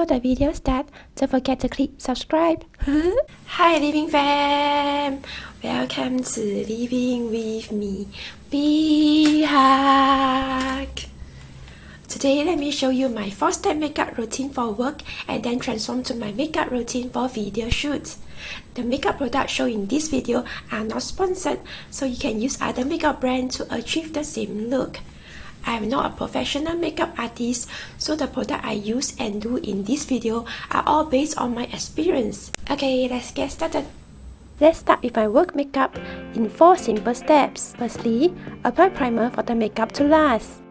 Before the video starts, don't forget to click subscribe. Hi Living Fam! Welcome to Living with Me. Big hug! Today, let me show you my 4-step makeup routine for work and then transform to my makeup routine for video shoots. The makeup products shown in this video are not sponsored, so you can use other makeup brands to achieve the same look. I am not a professional makeup artist, so the products I use and do in this video are all based on my experience. Okay, let's get started. Let's start with my work makeup in 4 simple steps. Firstly, apply primer for the makeup to last.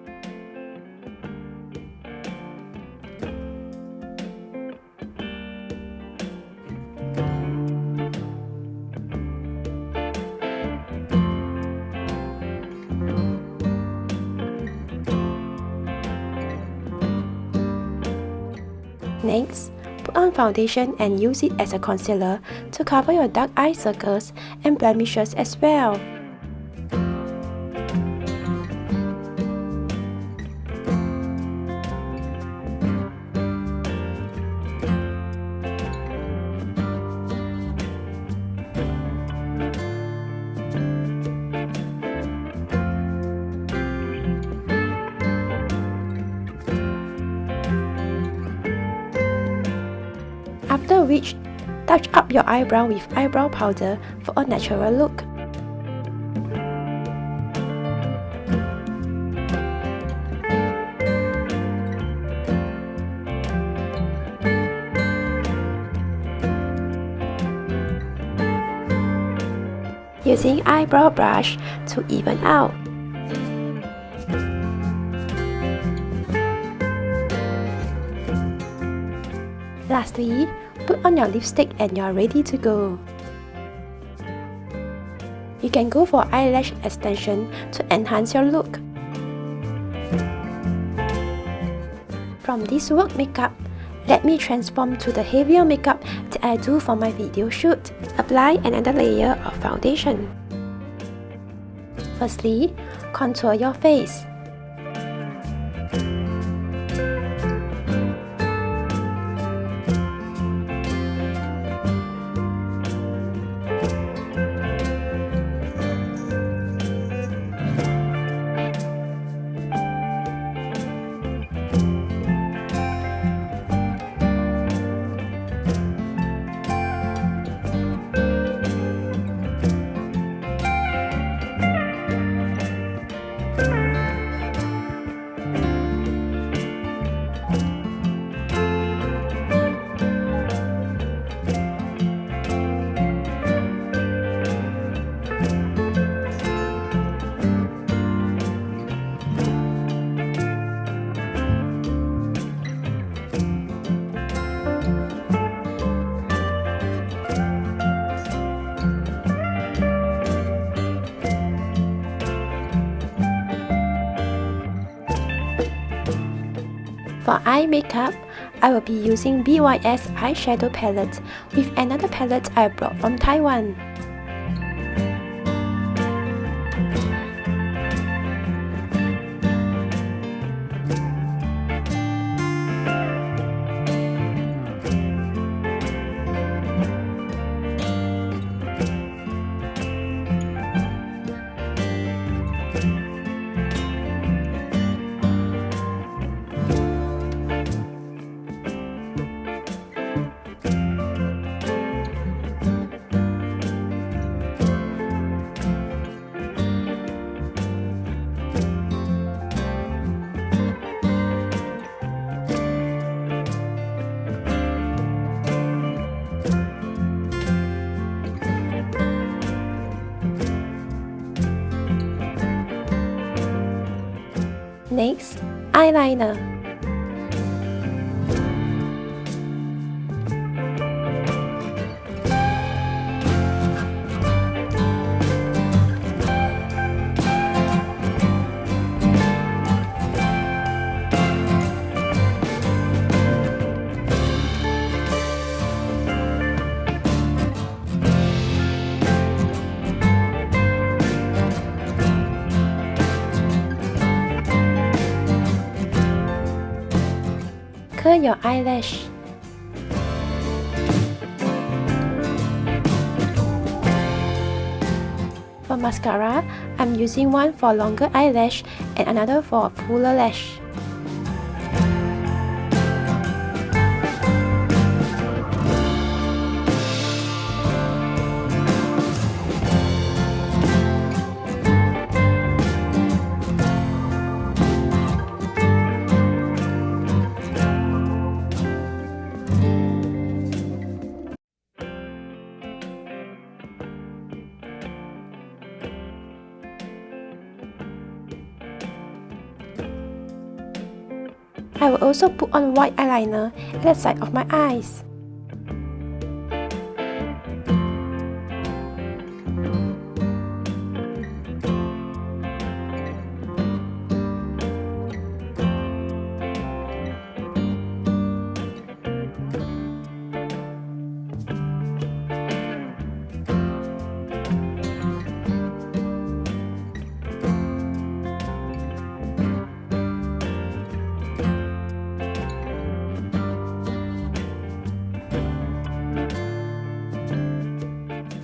Next, put on foundation and use it as a concealer to cover your dark eye circles and blemishes as well. After which, touch up your eyebrow with eyebrow powder for a natural look. Using eyebrow brush to even out. Lastly, put on your lipstick and you're ready to go. You can go for eyelash extension to enhance your look. From this work makeup, let me transform to the heavier makeup that I do for my video shoot. Apply another layer of foundation. Firstly, contour your face. For eye makeup, I will be using BYS eyeshadow palette with another palette I brought from Taiwan. Next, eyeliner. Curl your eyelash. mascara, I'm using one for longer eyelash and another for fuller lash. I will also put on white eyeliner at the side of my eyes.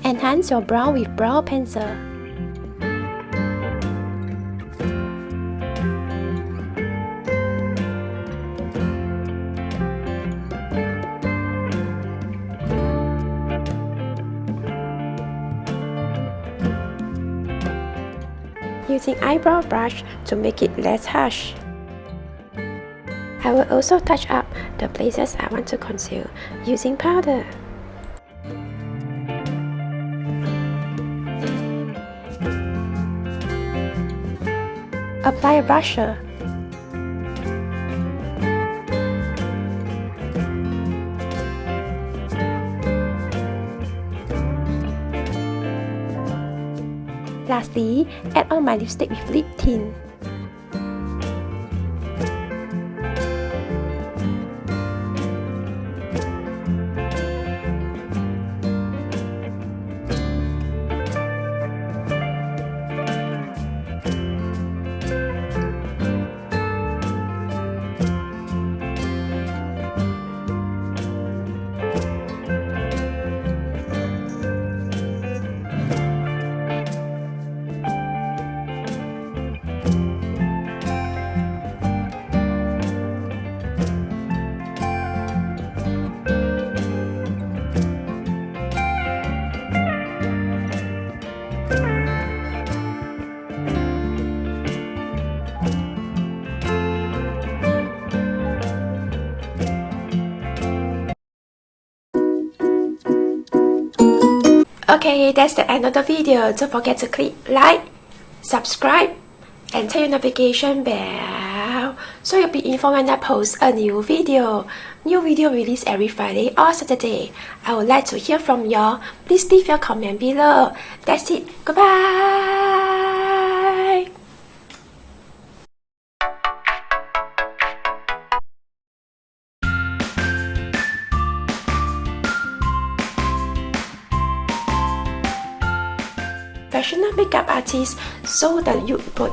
Enhance your brow with brow pencil. Using eyebrow brush to make it less harsh. I will also touch up the places I want to conceal using powder. Apply a brusher. Lastly, add on my lipstick with lip tint. Okay, that's the end of the video. Don't forget to click like, subscribe, and turn your notification bell so you'll be informed when I post a new video. New video released every Friday or Saturday. I would like to hear from y'all. Please leave your comment below. That's it. Goodbye. Professional makeup artist so that you put